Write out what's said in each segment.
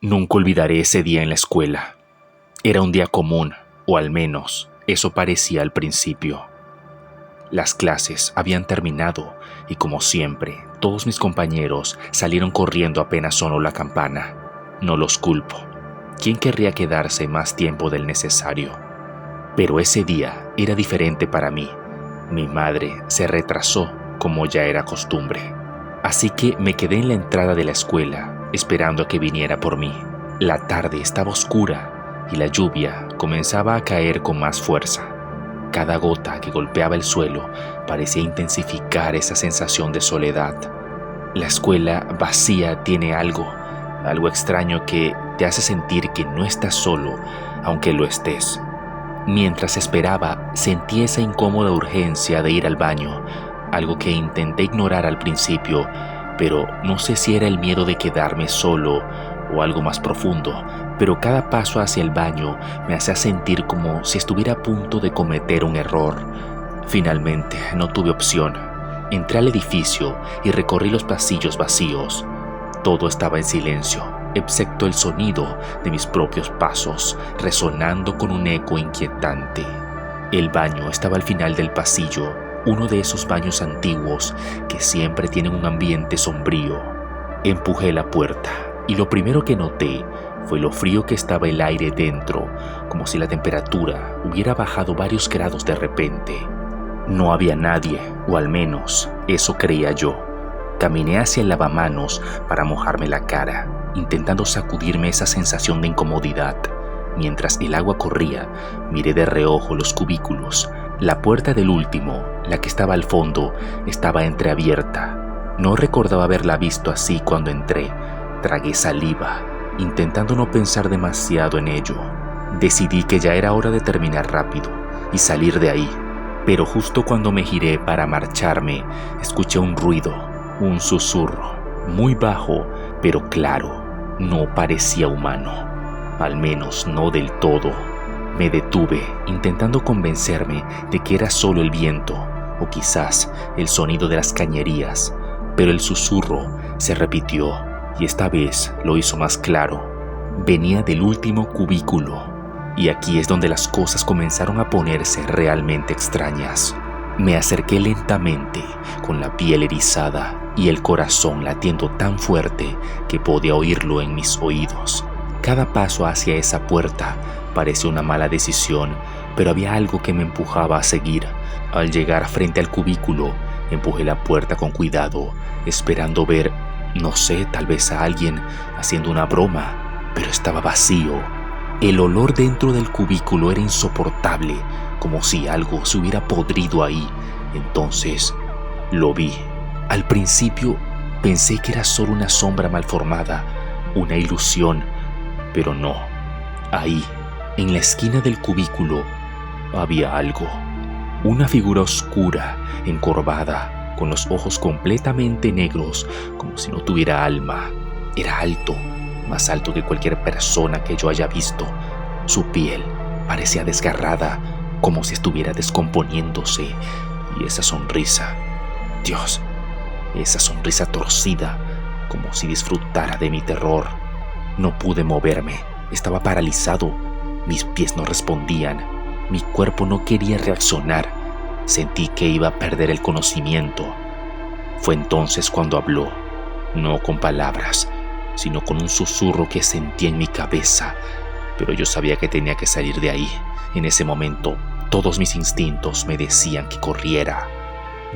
Nunca olvidaré ese día en la escuela. Era un día común, o al menos eso parecía al principio. Las clases habían terminado y, como siempre, todos mis compañeros salieron corriendo apenas sonó la campana. No los culpo. ¿Quién querría quedarse más tiempo del necesario? Pero ese día era diferente para mí. Mi madre se retrasó, como ya era costumbre. Así que me quedé en la entrada de la escuela, esperando a que viniera por mí. La tarde estaba oscura y la lluvia comenzaba a caer con más fuerza. Cada gota que golpeaba el suelo parecía intensificar esa sensación de soledad. La escuela vacía tiene algo extraño que te hace sentir que no estás solo, aunque lo estés. Mientras esperaba, sentí esa incómoda urgencia de ir al baño, algo que intenté ignorar al principio, pero no sé si era el miedo de quedarme solo o algo más profundo, pero cada paso hacia el baño me hacía sentir como si estuviera a punto de cometer un error. Finalmente, no tuve opción. Entré al edificio y recorrí los pasillos vacíos. Todo estaba en silencio, excepto el sonido de mis propios pasos, resonando con un eco inquietante. El baño estaba al final del pasillo, uno de esos baños antiguos que siempre tienen un ambiente sombrío. Empujé la puerta y lo primero que noté fue lo frío que estaba el aire dentro, como si la temperatura hubiera bajado varios grados de repente. No había nadie, o al menos eso creía yo. Caminé hacia el lavamanos para mojarme la cara, intentando sacudirme esa sensación de incomodidad. Mientras el agua corría, miré de reojo los cubículos. La puerta del último, la que estaba al fondo, estaba entreabierta. No recordaba haberla visto así cuando entré. Tragué saliva, intentando no pensar demasiado en ello. Decidí que ya era hora de terminar rápido y salir de ahí. Pero justo cuando me giré para marcharme, escuché un ruido, un susurro, muy bajo, pero claro. No parecía humano, al menos no del todo. Me detuve, intentando convencerme de que era solo el viento, o quizás el sonido de las cañerías, pero el susurro se repitió, y esta vez lo hizo más claro. Venía del último cubículo, y aquí es donde las cosas comenzaron a ponerse realmente extrañas. Me acerqué lentamente, con la piel erizada y el corazón latiendo tan fuerte que podía oírlo en mis oídos. Cada paso hacia esa puerta parecía una mala decisión, pero había algo que me empujaba a seguir. Al llegar frente al cubículo, empujé la puerta con cuidado, esperando ver, no sé, tal vez a alguien haciendo una broma, pero estaba vacío. El olor dentro del cubículo era insoportable, como si algo se hubiera podrido ahí. Entonces, lo vi. Al principio pensé que era solo una sombra malformada, una ilusión, pero no. Ahí, en la esquina del cubículo, había algo. Una figura oscura, encorvada, con los ojos completamente negros, como si no tuviera alma. Era alto, más alto que cualquier persona que yo haya visto. Su piel parecía desgarrada, como si estuviera descomponiéndose, y esa sonrisa, Dios, esa sonrisa torcida, como si disfrutara de mi terror. No pude moverme, estaba paralizado, mis pies no respondían, mi cuerpo no quería reaccionar, sentí que iba a perder el conocimiento. Fue entonces cuando habló, no con palabras, sino con un susurro que sentí en mi cabeza, pero yo sabía que tenía que salir de ahí. En ese momento, todos mis instintos me decían que corriera.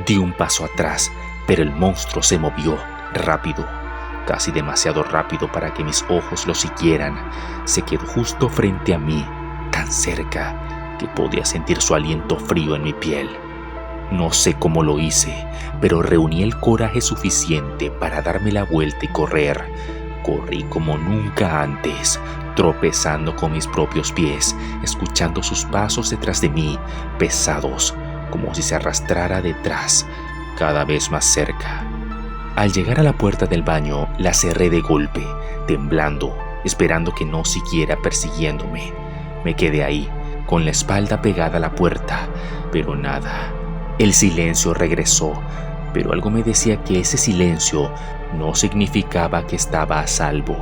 Di un paso atrás, pero el monstruo se movió rápido, casi demasiado rápido para que mis ojos lo siguieran. Se quedó justo frente a mí, tan cerca que podía sentir su aliento frío en mi piel. No sé cómo lo hice, pero reuní el coraje suficiente para darme la vuelta y correr. Corrí como nunca antes, tropezando con mis propios pies, escuchando sus pasos detrás de mí, pesados, como si se arrastrara detrás, cada vez más cerca. Al llegar a la puerta del baño, la cerré de golpe, temblando, esperando que no siguiera persiguiéndome. Me quedé ahí, con la espalda pegada a la puerta, pero nada. El silencio regresó, pero algo me decía que ese silencio no significaba que estaba a salvo.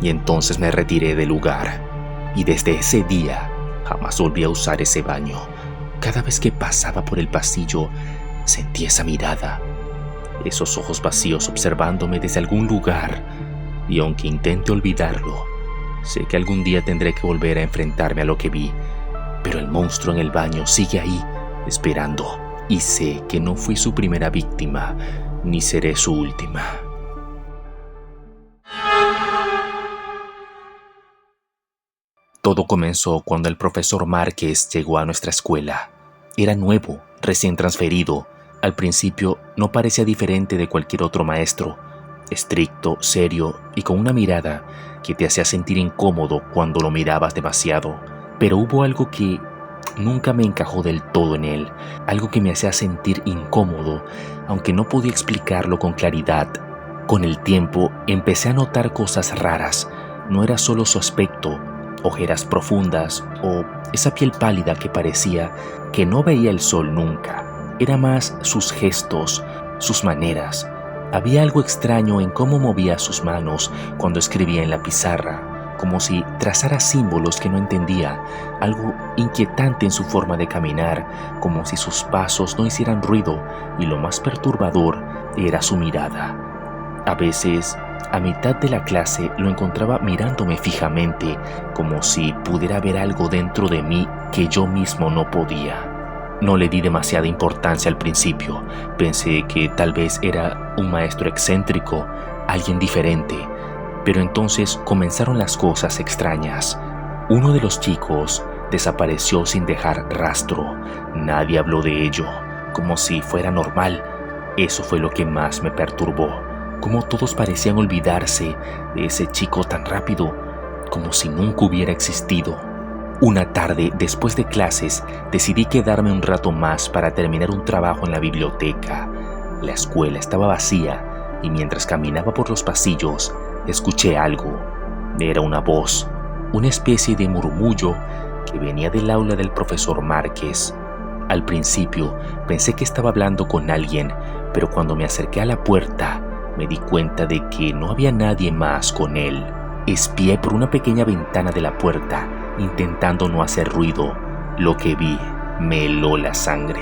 y entonces me retiré del lugar. Y desde ese día jamás volví a usar ese baño. Cada vez que pasaba por el pasillo sentí esa mirada, esos ojos vacíos observándome desde algún lugar, y aunque intente olvidarlo, sé que algún día tendré que volver a enfrentarme a lo que vi, pero el monstruo en el baño sigue ahí, esperando, y sé que no fui su primera víctima, ni seré su última. Todo comenzó cuando el profesor Márquez llegó a nuestra escuela. Era nuevo, recién transferido. Al principio no parecía diferente de cualquier otro maestro, estricto, serio y con una mirada que te hacía sentir incómodo cuando lo mirabas demasiado. Pero hubo algo que nunca me encajó del todo en él, algo que me hacía sentir incómodo, aunque no podía explicarlo con claridad. Con el tiempo empecé a notar cosas raras. No era solo su aspecto, ojeras profundas o esa piel pálida que parecía que no veía el sol nunca. Era más sus gestos, sus maneras. Había algo extraño en cómo movía sus manos cuando escribía en la pizarra, como si trazara símbolos que no entendía, algo inquietante en su forma de caminar, como si sus pasos no hicieran ruido, y lo más perturbador era su mirada. A veces, a mitad de la clase, lo encontraba mirándome fijamente, como si pudiera ver algo dentro de mí que yo mismo no podía. No le di demasiada importancia al principio. Pensé que tal vez era un maestro excéntrico, alguien diferente. Pero entonces comenzaron las cosas extrañas. Uno de los chicos desapareció sin dejar rastro. Nadie habló de ello, como si fuera normal. Eso fue lo que más me perturbó. Cómo todos parecían olvidarse de ese chico tan rápido, como si nunca hubiera existido. Una tarde, después de clases, decidí quedarme un rato más para terminar un trabajo en la biblioteca. La escuela estaba vacía y mientras caminaba por los pasillos, escuché algo. Era una voz, una especie de murmullo que venía del aula del profesor Márquez. Al principio pensé que estaba hablando con alguien, pero cuando me acerqué a la puerta, me di cuenta de que no había nadie más con él. Espié por una pequeña ventana de la puerta, intentando no hacer ruido. Lo que vi me heló la sangre.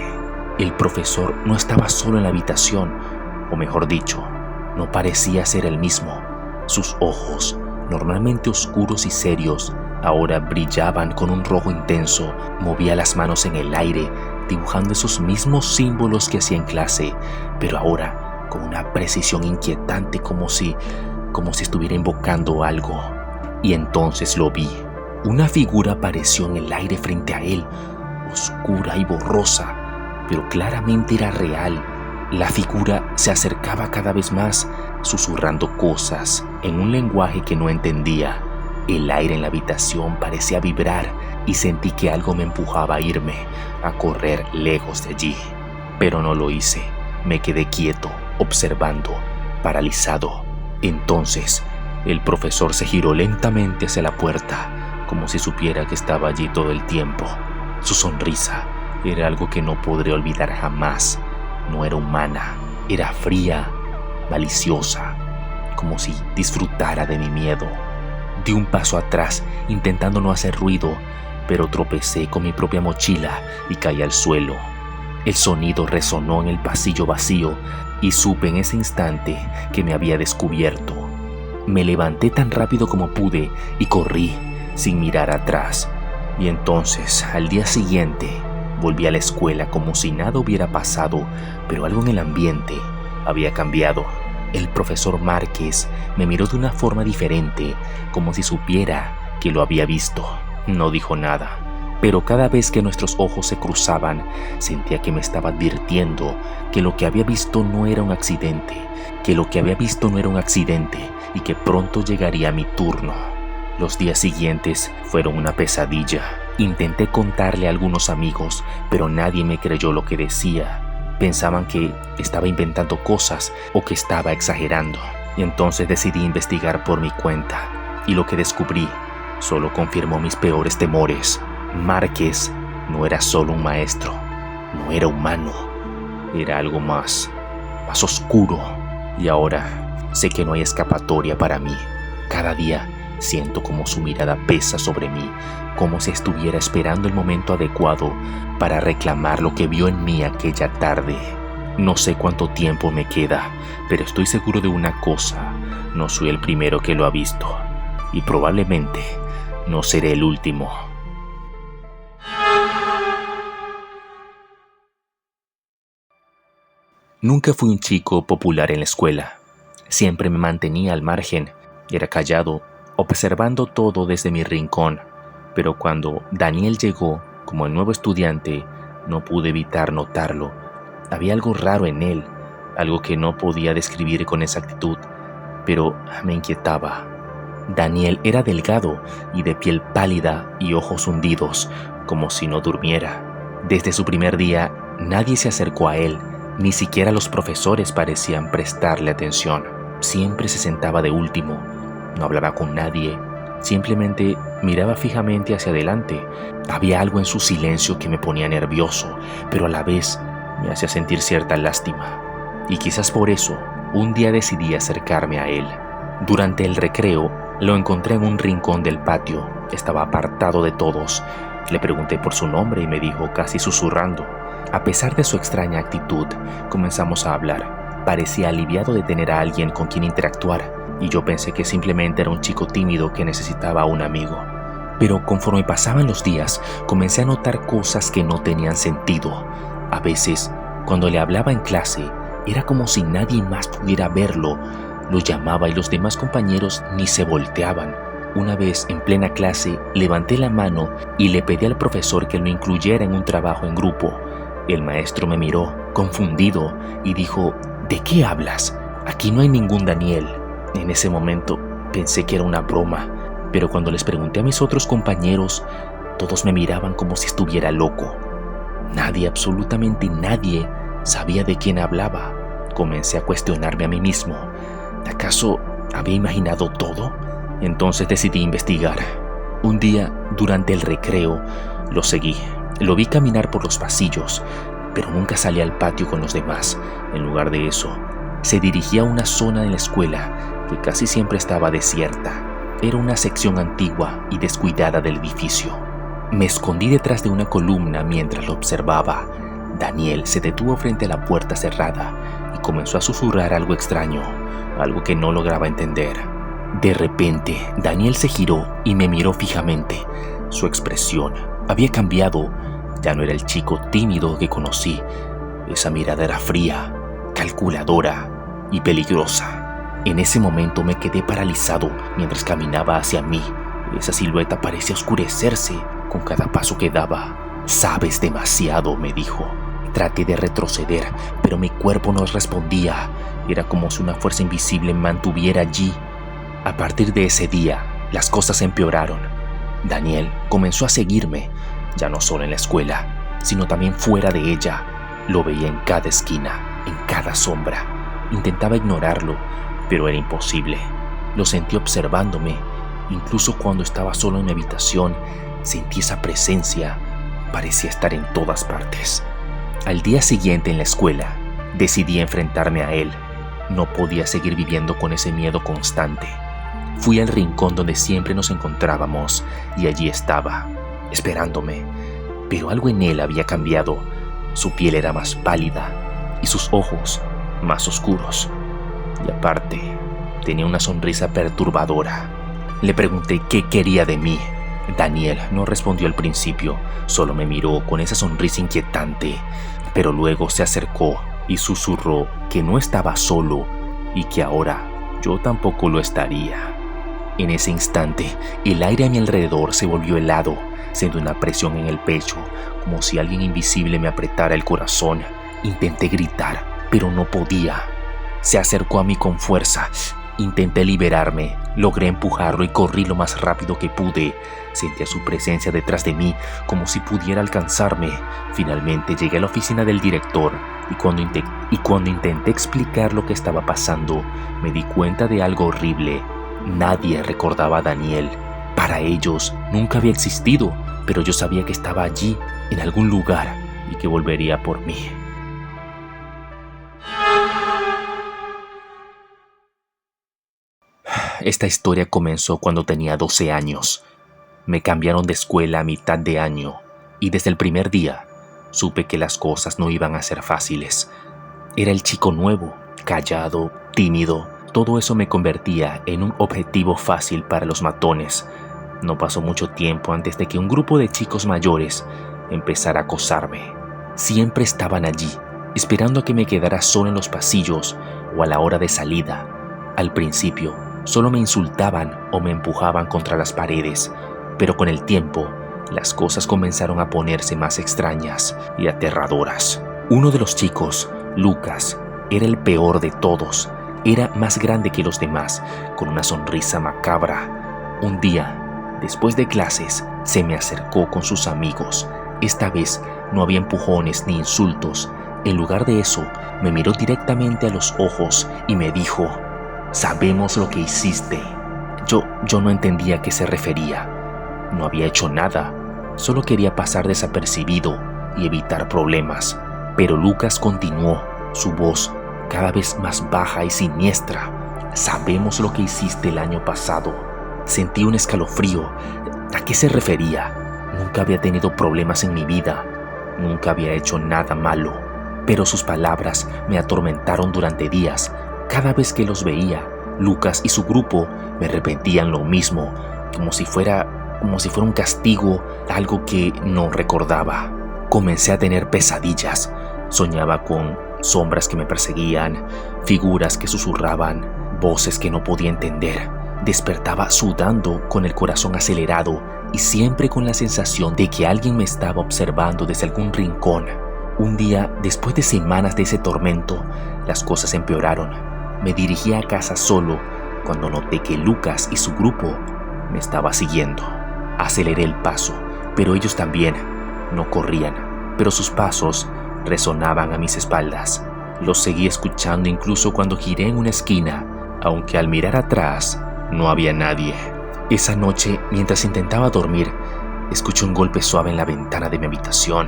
El profesor no estaba solo en la habitación, o mejor dicho, no parecía ser el mismo. Sus ojos, normalmente oscuros y serios, ahora brillaban con un rojo intenso. Movía las manos en el aire, dibujando esos mismos símbolos que hacía en clase, pero ahora con una precisión inquietante, como si estuviera invocando algo. Y entonces lo vi. Una figura apareció en el aire frente a él, oscura y borrosa, pero claramente era real. La figura se acercaba cada vez más, susurrando cosas en un lenguaje que no entendía. El aire en la habitación parecía vibrar y sentí que algo me empujaba a irme, a correr lejos de allí. Pero no lo hice. Me quedé quieto, observando, paralizado. Entonces, el profesor se giró lentamente hacia la puerta, como si supiera que estaba allí todo el tiempo. Su sonrisa era algo que no podré olvidar jamás. No era humana, era fría, maliciosa, como si disfrutara de mi miedo. Di un paso atrás, intentando no hacer ruido, pero tropecé con mi propia mochila y caí al suelo. El sonido resonó en el pasillo vacío y supe en ese instante que me había descubierto. Me levanté tan rápido como pude y corrí, sin mirar atrás. Y entonces, al día siguiente, volví a la escuela como si nada hubiera pasado, pero algo en el ambiente había cambiado. El profesor Márquez me miró de una forma diferente, como si supiera que lo había visto. No dijo nada, pero cada vez que nuestros ojos se cruzaban, sentía que me estaba advirtiendo que lo que había visto no era un accidente, y que pronto llegaría mi turno. Los días siguientes fueron una pesadilla. Intenté contarle a algunos amigos, pero nadie me creyó lo que decía. Pensaban que estaba inventando cosas o que estaba exagerando. Y entonces decidí investigar por mi cuenta. Y lo que descubrí solo confirmó mis peores temores. Márquez no era solo un maestro, no era humano. Era algo más oscuro. Y ahora sé que no hay escapatoria para mí. Cada día Siento como su mirada pesa sobre mí, como si estuviera esperando el momento adecuado para reclamar lo que vio en mí aquella tarde. No sé cuánto tiempo me queda, pero estoy seguro de una cosa: no soy el primero que lo ha visto, y probablemente no seré el último. Nunca fui un chico popular en la escuela. Siempre me mantenía al margen, era callado, observando todo desde mi rincón. Pero cuando Daniel llegó como el nuevo estudiante, no pude evitar notarlo. Había algo raro en él, algo que no podía describir con exactitud, pero me inquietaba. Daniel era delgado y de piel pálida y ojos hundidos, como si no durmiera. Desde su primer día, nadie se acercó a él. Ni siquiera los profesores parecían prestarle atención. Siempre se sentaba de último, no hablaba con nadie, simplemente miraba fijamente hacia adelante. Había algo en su silencio que me ponía nervioso, pero a la vez me hacía sentir cierta lástima. Y quizás por eso, un día decidí acercarme a él. Durante el recreo, lo encontré en un rincón del patio. Estaba apartado de todos. Le pregunté por su nombre y me dijo, casi susurrando. A pesar de su extraña actitud, comenzamos a hablar. Parecía aliviado de tener a alguien con quien interactuar, y yo pensé que simplemente era un chico tímido que necesitaba a un amigo. Pero conforme pasaban los días, comencé a notar cosas que no tenían sentido. A veces, cuando le hablaba en clase, era como si nadie más pudiera verlo. Lo llamaba y los demás compañeros ni se volteaban. Una vez, en plena clase, levanté la mano y le pedí al profesor que lo incluyera en un trabajo en grupo. El maestro me miró, confundido, y dijo, ¿de qué hablas? Aquí no hay ningún Daniel. En ese momento pensé que era una broma, pero cuando les pregunté a mis otros compañeros, todos me miraban como si estuviera loco. Nadie, absolutamente nadie, sabía de quién hablaba. Comencé a cuestionarme a mí mismo. ¿Acaso había imaginado todo? Entonces decidí investigar. Un día, durante el recreo, lo seguí. Lo vi caminar por los pasillos, pero nunca salí al patio con los demás. En lugar de eso, se dirigía a una zona de la escuela que casi siempre estaba desierta. Era una sección antigua y descuidada del edificio. Me escondí detrás de una columna mientras lo observaba. Daniel se detuvo frente a la puerta cerrada y comenzó a susurrar algo extraño, algo que no lograba entender. De repente, Daniel se giró y me miró fijamente. Su expresión había cambiado. Ya no era el chico tímido que conocí. Esa mirada era fría, calculadora y peligrosa. En ese momento me quedé paralizado mientras caminaba hacia mí. Esa silueta parecía oscurecerse con cada paso que daba. «Sabes demasiado», me dijo. Traté de retroceder, pero mi cuerpo no respondía. Era como si una fuerza invisible me mantuviera allí. A partir de ese día, las cosas empeoraron. Daniel comenzó a seguirme, ya no solo en la escuela, sino también fuera de ella. Lo veía en cada esquina, en cada sombra. Intentaba ignorarlo, pero era imposible. Lo sentí observándome. Incluso cuando estaba solo en mi habitación, sentí esa presencia. Parecía estar en todas partes. Al día siguiente en la escuela, decidí enfrentarme a él. No podía seguir viviendo con ese miedo constante. Fui al rincón donde siempre nos encontrábamos y allí estaba, esperándome. Pero algo en él había cambiado. Su piel era más pálida y sus ojos más oscuros. Y aparte, tenía una sonrisa perturbadora. Le pregunté qué quería de mí. Daniel no respondió al principio, solo me miró con esa sonrisa inquietante, pero luego se acercó y susurró que no estaba solo y que ahora yo tampoco lo estaría. En ese instante, el aire a mi alrededor se volvió helado. Sentí una presión en el pecho, como si alguien invisible me apretara el corazón. Intenté gritar, pero no podía. Se acercó a mí con fuerza. Intenté liberarme, logré empujarlo y corrí lo más rápido que pude. Sentía su presencia detrás de mí, como si pudiera alcanzarme. Finalmente llegué a la oficina del director y cuando intenté explicar lo que estaba pasando, me di cuenta de algo horrible. Nadie recordaba a Daniel. Para ellos nunca había existido, pero yo sabía que estaba allí, en algún lugar, y que volvería por mí. Esta historia comenzó cuando tenía 12 años. Me cambiaron de escuela a mitad de año y desde el primer día supe que las cosas no iban a ser fáciles. Era el chico nuevo, callado, tímido. Todo eso me convertía en un objetivo fácil para los matones. No pasó mucho tiempo antes de que un grupo de chicos mayores empezara a acosarme. Siempre estaban allí, esperando a que me quedara solo en los pasillos o a la hora de salida. Al principio, solo me insultaban o me empujaban contra las paredes, pero con el tiempo, las cosas comenzaron a ponerse más extrañas y aterradoras. Uno de los chicos, Lucas, era el peor de todos. Era más grande que los demás, con una sonrisa macabra. Un día, después de clases, se me acercó con sus amigos. Esta vez no había empujones ni insultos. En lugar de eso, me miró directamente a los ojos y me dijo: «Sabemos lo que hiciste». Yo no entendía a qué se refería. No había hecho nada, solo quería pasar desapercibido y evitar problemas. Pero Lucas continuó, su voz cada vez más baja y siniestra. «Sabemos lo que hiciste el año pasado». Sentí un escalofrío. ¿A qué se refería? Nunca había tenido problemas en mi vida. Nunca había hecho nada malo. Pero sus palabras me atormentaron durante días. Cada vez que los veía, Lucas y su grupo me repetían lo mismo, como si fuera un castigo, algo que no recordaba. Comencé a tener pesadillas. Soñaba con sombras que me perseguían, figuras que susurraban, voces que no podía entender. Despertaba sudando, con el corazón acelerado y siempre con la sensación de que alguien me estaba observando desde algún rincón. Un día, después de semanas de ese tormento, las cosas empeoraron. Me dirigí a casa solo cuando noté que Lucas y su grupo me estaban siguiendo. Aceleré el paso, pero ellos también. No corrían, pero sus pasos resonaban a mis espaldas. Los seguí escuchando incluso cuando giré en una esquina, aunque al mirar atrás no había nadie. Esa noche, mientras intentaba dormir, escuché un golpe suave en la ventana de mi habitación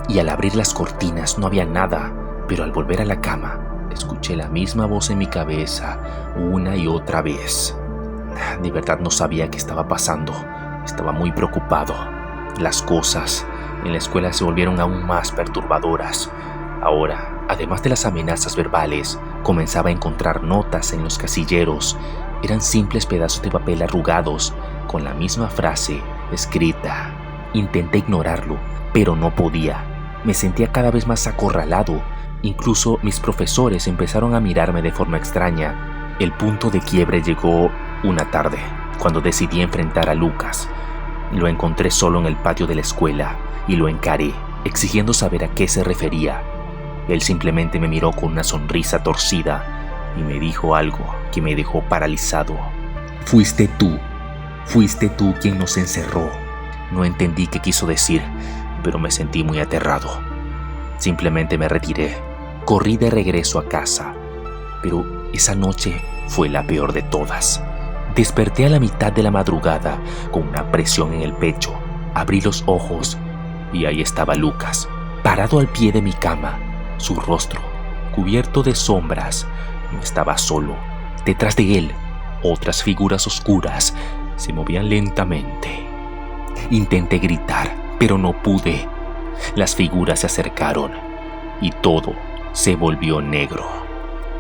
y al abrir las cortinas no había nada, pero al volver a la cama, escuché la misma voz en mi cabeza una y otra vez. De verdad no sabía qué estaba pasando. Estaba muy preocupado. Las cosas en la escuela se volvieron aún más perturbadoras. Ahora, además de las amenazas verbales, comenzaba a encontrar notas en los casilleros. Eran simples pedazos de papel arrugados con la misma frase escrita. Intenté ignorarlo, pero no podía. Me sentía cada vez más acorralado. Incluso mis profesores empezaron a mirarme de forma extraña. El punto de quiebre llegó una tarde, cuando decidí enfrentar a Lucas. Lo encontré solo en el patio de la escuela y lo encaré, exigiendo saber a qué se refería. Él simplemente me miró con una sonrisa torcida y me dijo algo que me dejó paralizado. Fuiste tú quien nos encerró». No entendí qué quiso decir, pero me sentí muy aterrado. Simplemente me retiré. Corrí de regreso a casa, pero esa noche fue la peor de todas. Desperté a la mitad de la madrugada con una presión en el pecho. Abrí los ojos y ahí estaba Lucas, parado al pie de mi cama, su rostro cubierto de sombras. No estaba solo. Detrás de él, otras figuras oscuras se movían lentamente. Intenté gritar, pero no pude. Las figuras se acercaron y todo se volvió negro.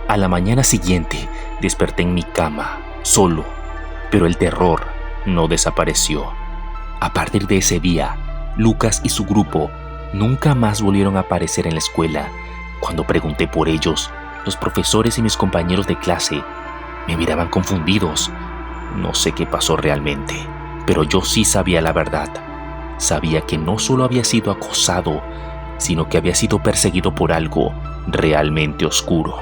A la mañana siguiente desperté en mi cama, solo, pero el terror no desapareció. A partir de ese día, Lucas y su grupo nunca más volvieron a aparecer en la escuela. Cuando pregunté por ellos, los profesores y mis compañeros de clase me miraban confundidos. No sé qué pasó realmente, pero yo sí sabía la verdad. Sabía que no solo había sido acosado, sino que había sido perseguido por algo realmente oscuro.